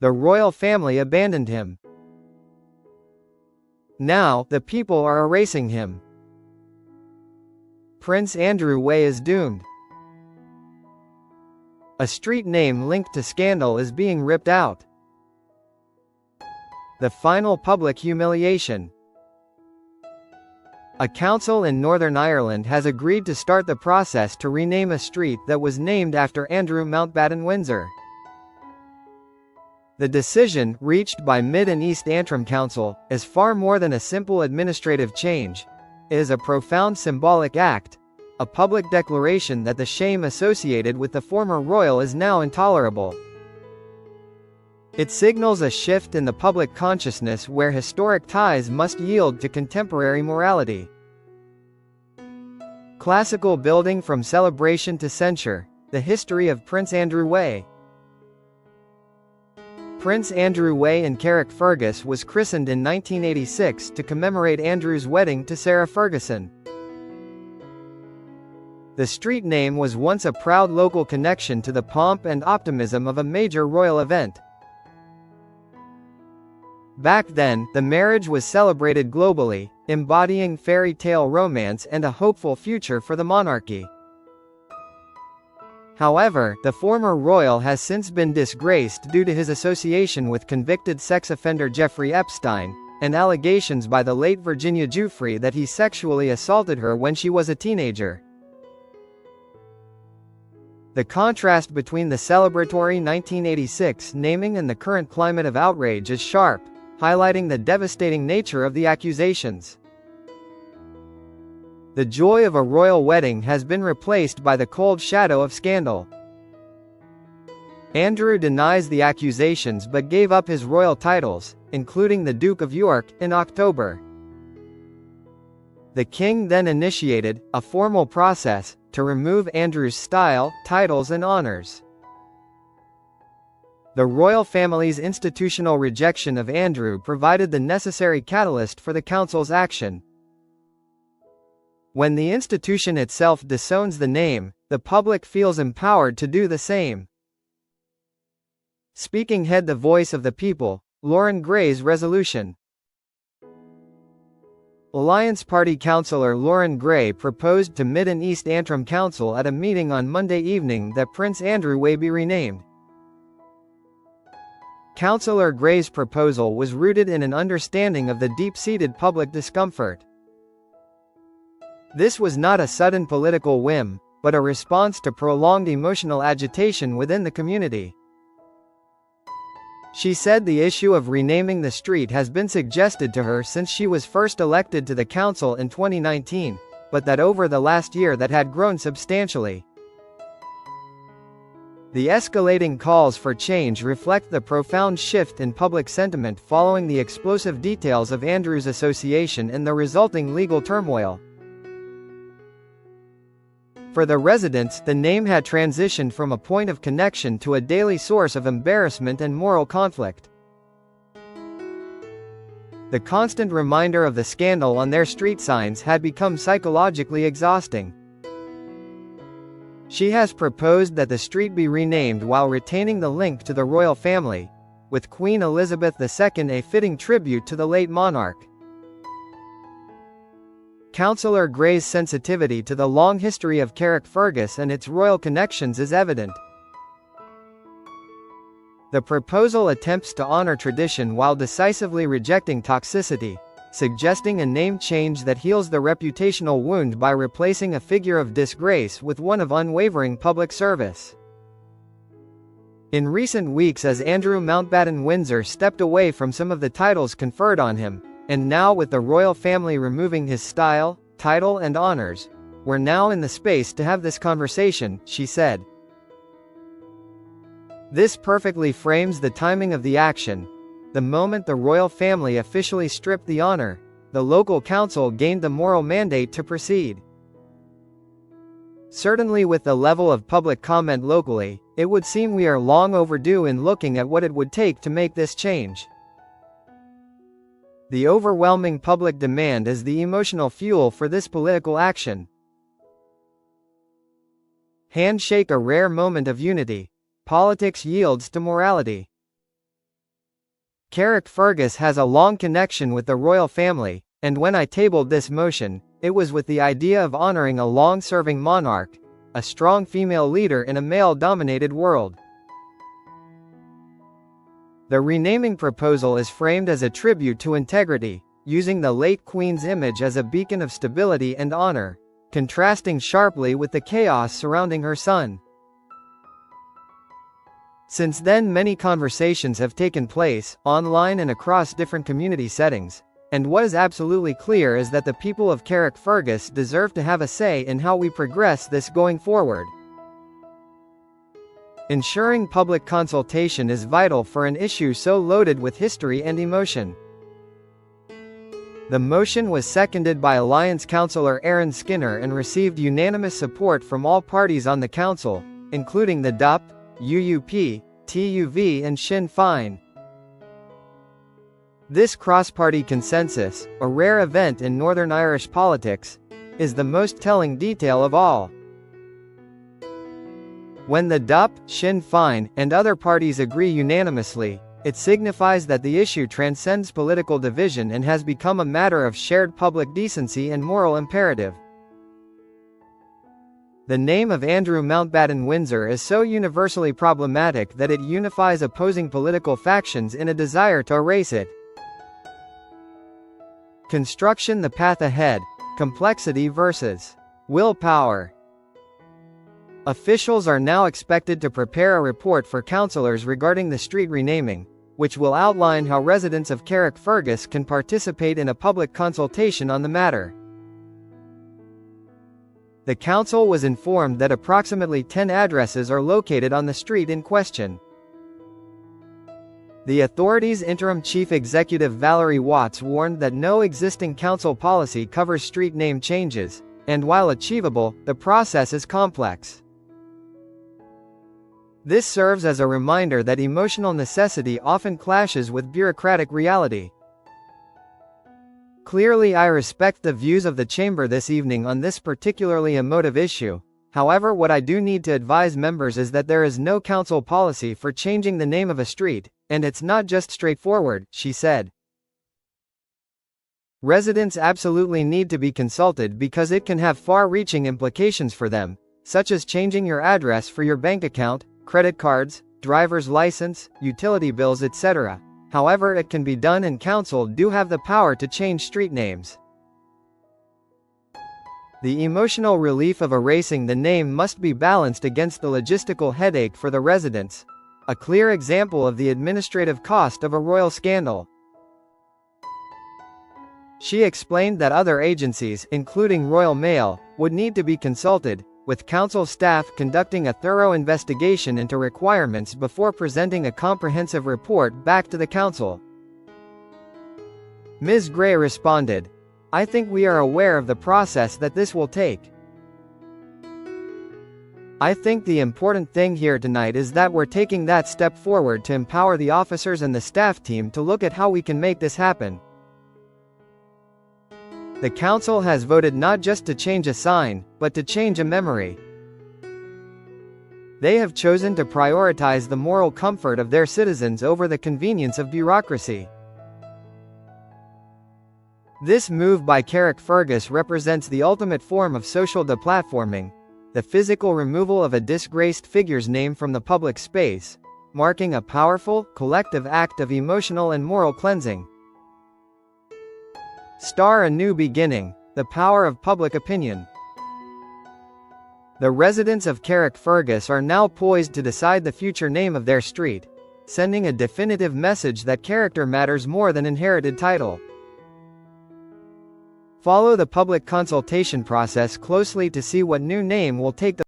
The royal family abandoned him. Now, the people are erasing him. Prince Andrew Way is doomed. A street name linked to scandal is being ripped out. The final public humiliation. A council in Northern Ireland has agreed to start the process to rename a street that was named after Andrew Mountbatten Windsor. The decision, reached by Mid and East Antrim Council, is far more than a simple administrative change. It is a profound symbolic act, a public declaration that the shame associated with the former royal is now intolerable. It signals a shift in the public consciousness where historic ties must yield to contemporary morality. Classical building from celebration to censure. The history of Prince Andrew Way. Prince Andrew Way in Carrickfergus was christened in 1986 to commemorate Andrew's wedding to Sarah Ferguson. The street name was once a proud local connection to the pomp and optimism of a major royal event. Back then, the marriage was celebrated globally, embodying fairy tale romance and a hopeful future for the monarchy. However, the former royal has since been disgraced due to his association with convicted sex offender Jeffrey Epstein, and allegations by the late Virginia Giuffre that he sexually assaulted her when she was a teenager. The contrast between the celebratory 1986 naming and the current climate of outrage is sharp, highlighting the devastating nature of the accusations. The joy of a royal wedding has been replaced by the cold shadow of scandal. Andrew denies the accusations but gave up his royal titles, including the Duke of York, in October. The king then initiated a formal process to remove Andrew's style, titles and honors. The royal family's institutional rejection of Andrew provided the necessary catalyst for the council's action. When the institution itself disowns the name, the public feels empowered to do the same. Speaking head the voice of the people, Lauren Gray's resolution. Alliance Party councillor Lauren Gray proposed to Mid and East Antrim Council at a meeting on Monday evening that Prince Andrew Way be renamed. Councillor Gray's proposal was rooted in an understanding of the deep-seated public discomfort. This was not a sudden political whim, but a response to prolonged emotional agitation within the community. She said the issue of renaming the street has been suggested to her since she was first elected to the council in 2019, but that over the last year that had grown substantially. The escalating calls for change reflect the profound shift in public sentiment following the explosive details of Andrew's association and the resulting legal turmoil. For the residents, the name had transitioned from a point of connection to a daily source of embarrassment and moral conflict. The constant reminder of the scandal on their street signs had become psychologically exhausting. She has proposed that the street be renamed while retaining the link to the royal family, with Queen Elizabeth II a fitting tribute to the late monarch. Councillor Gray's sensitivity to the long history of Carrickfergus and its royal connections is evident. The proposal attempts to honor tradition while decisively rejecting toxicity, suggesting a name change that heals the reputational wound by replacing a figure of disgrace with one of unwavering public service. In recent weeks, as Andrew Mountbatten Windsor stepped away from some of the titles conferred on him, and now with the royal family removing his style, title and honors, we're now in the space to have this conversation, she said. This perfectly frames the timing of the action. The moment the royal family officially stripped the honor, the local council gained the moral mandate to proceed. Certainly with the level of public comment locally, it would seem we are long overdue in looking at what it would take to make this change. The overwhelming public demand is the emotional fuel for this political action. Handshake, a rare moment of unity. Politics yields to morality. Carrickfergus has a long connection with the royal family, and when I tabled this motion, it was with the idea of honoring a long-serving monarch, a strong female leader in a male-dominated world. The renaming proposal is framed as a tribute to integrity, using the late Queen's image as a beacon of stability and honor, contrasting sharply with the chaos surrounding her son. Since then, many conversations have taken place, online and across different community settings, and what is absolutely clear is that the people of Carrickfergus deserve to have a say in how we progress this going forward. Ensuring public consultation is vital for an issue so loaded with history and emotion. The motion was seconded by Alliance Councillor Aaron Skinner and received unanimous support from all parties on the council, including the DUP, UUP, TUV and Sinn Féin. This cross-party consensus, a rare event in Northern Irish politics, is the most telling detail of all. When the DUP, Sinn Féin, and other parties agree unanimously, it signifies that the issue transcends political division and has become a matter of shared public decency and moral imperative. The name of Andrew Mountbatten Windsor is so universally problematic that it unifies opposing political factions in a desire to erase it. Construction: the path ahead, complexity versus willpower. Officials are now expected to prepare a report for councillors regarding the street renaming, which will outline how residents of Carrickfergus can participate in a public consultation on the matter. The council was informed that approximately 10 addresses are located on the street in question. The authority's interim chief executive Valerie Watts warned that no existing council policy covers street name changes, and while achievable, the process is complex. This serves as a reminder that emotional necessity often clashes with bureaucratic reality. Clearly, I respect the views of the Chamber this evening on this particularly emotive issue. However, what I do need to advise members is that there is no council policy for changing the name of a street, and it's not just straightforward, she said. Residents absolutely need to be consulted because it can have far-reaching implications for them, such as changing your address for your bank account, credit cards, driver's license, utility bills, etc. However, it can be done, and council do have the power to change street names. The emotional relief of erasing the name must be balanced against the logistical headache for the residents, a clear example of the administrative cost of a royal scandal. She explained that other agencies, including Royal Mail, would need to be consulted, with council staff conducting a thorough investigation into requirements before presenting a comprehensive report back to the council. Ms. Gray responded, "I think we are aware of the process that this will take. I think the important thing here tonight is that we're taking that step forward to empower the officers and the staff team to look at how we can make this happen." The council has voted not just to change a sign, but to change a memory. They have chosen to prioritize the moral comfort of their citizens over the convenience of bureaucracy. This move by Carrickfergus represents the ultimate form of social deplatforming, the physical removal of a disgraced figure's name from the public space, marking a powerful, collective act of emotional and moral cleansing. A new beginning, the power of public opinion. The residents of Carrickfergus are now poised to decide the future name of their street, sending a definitive message that character matters more than inherited title. Follow the public consultation process closely to see what new name will take the